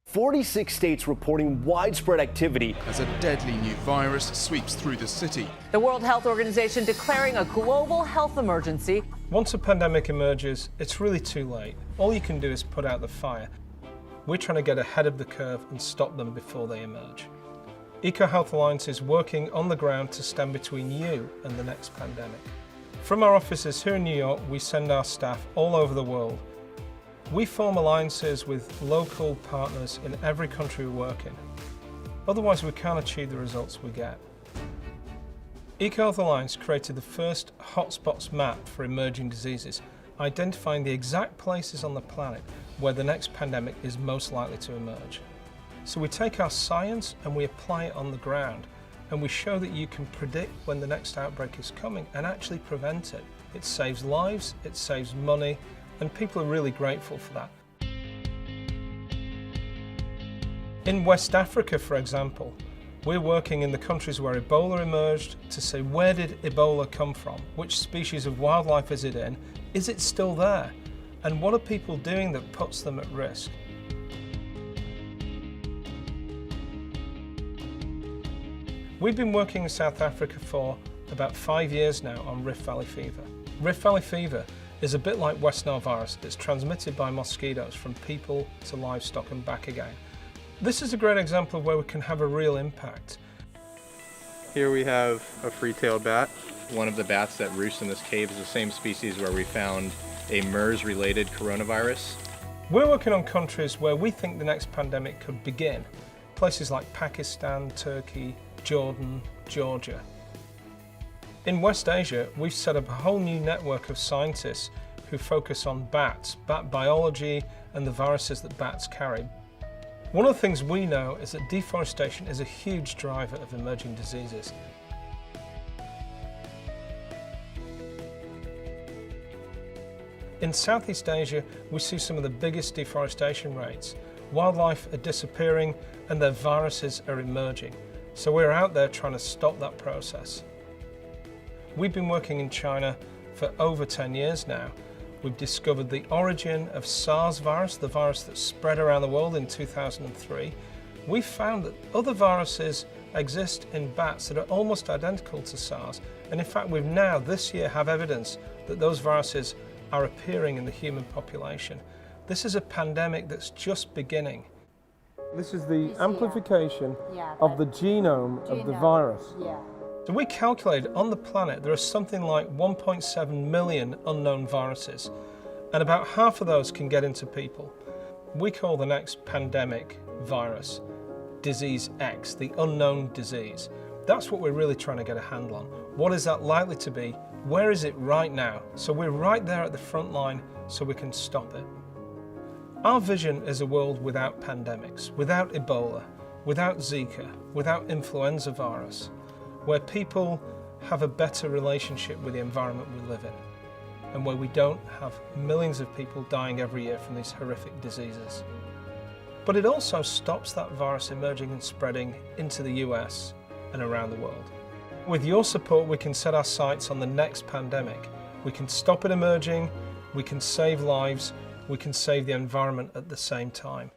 46 states reporting widespread activity as a deadly new virus sweeps through the city. The World Health Organization declaring a global health emergency. Once a pandemic emerges, it's really too late. All you can do is put out the fire. We're trying to get ahead of the curve and stop them before they emerge. EcoHealth Alliance is working on the ground to stand between you and the next pandemic. From our offices here in New York, we send our staff all over the world. We form alliances with local partners in every country we work in. Otherwise, we can't achieve the results we get. EcoHealth Alliance created the first hotspots map for emerging diseases, identifying the exact places on the planet where the next pandemic is most likely to emerge. So we take our science and we apply it on the ground, and we show that you can predict when the next outbreak is coming and actually prevent it. It saves lives, it saves money, and people are really grateful for that. In West Africa, for example, we're working in the countries where Ebola emerged to say, where did Ebola come from? Which species of wildlife is it in? Is it still there? And what are people doing that puts them at risk? We've been working in South Africa for about 5 years now on Rift Valley fever. Rift Valley fever is a bit like West Nile virus that's transmitted by mosquitoes from people to livestock and back again. This is a great example of where we can have a real impact. Here we have a free-tailed bat. One of the bats that roosts in this cave is the same species where we found a MERS-related coronavirus. We're working on countries where we think the next pandemic could begin. Places like Pakistan, Turkey, Jordan, Georgia. In West Asia, we've set up a whole new network of scientists who focus on bats, bat biology, and the viruses that bats carry. One of the things we know is that deforestation is a huge driver of emerging diseases. In Southeast Asia, we see some of the biggest deforestation rates. Wildlife are disappearing and their viruses are emerging. So we're out there trying to stop that process. We've been working in China for over 10 years now. We've discovered the origin of SARS virus, the virus that spread around the world in 2003. We found that other viruses exist in bats that are almost identical to SARS. And in fact, we've now, this year, have evidence that those viruses are appearing in the human population. This is a pandemic that's just beginning. This is the amplification of the genome of the virus. So we calculated on the planet there are something like 1.7 million unknown viruses, and about half of those can get into people. We call the next pandemic virus Disease X, the unknown disease. That's what we're really trying to get a handle on. What is that likely to be? Where is it right now? So we're right there at the front line so we can stop it. Our vision is a world without pandemics, without Ebola, without Zika, without influenza virus, where people have a better relationship with the environment we live in, and where we don't have millions of people dying every year from these horrific diseases. But it also stops that virus emerging and spreading into the US and around the world. With your support, we can set our sights on the next pandemic. We can stop it emerging, we can save lives, we can save the environment at the same time.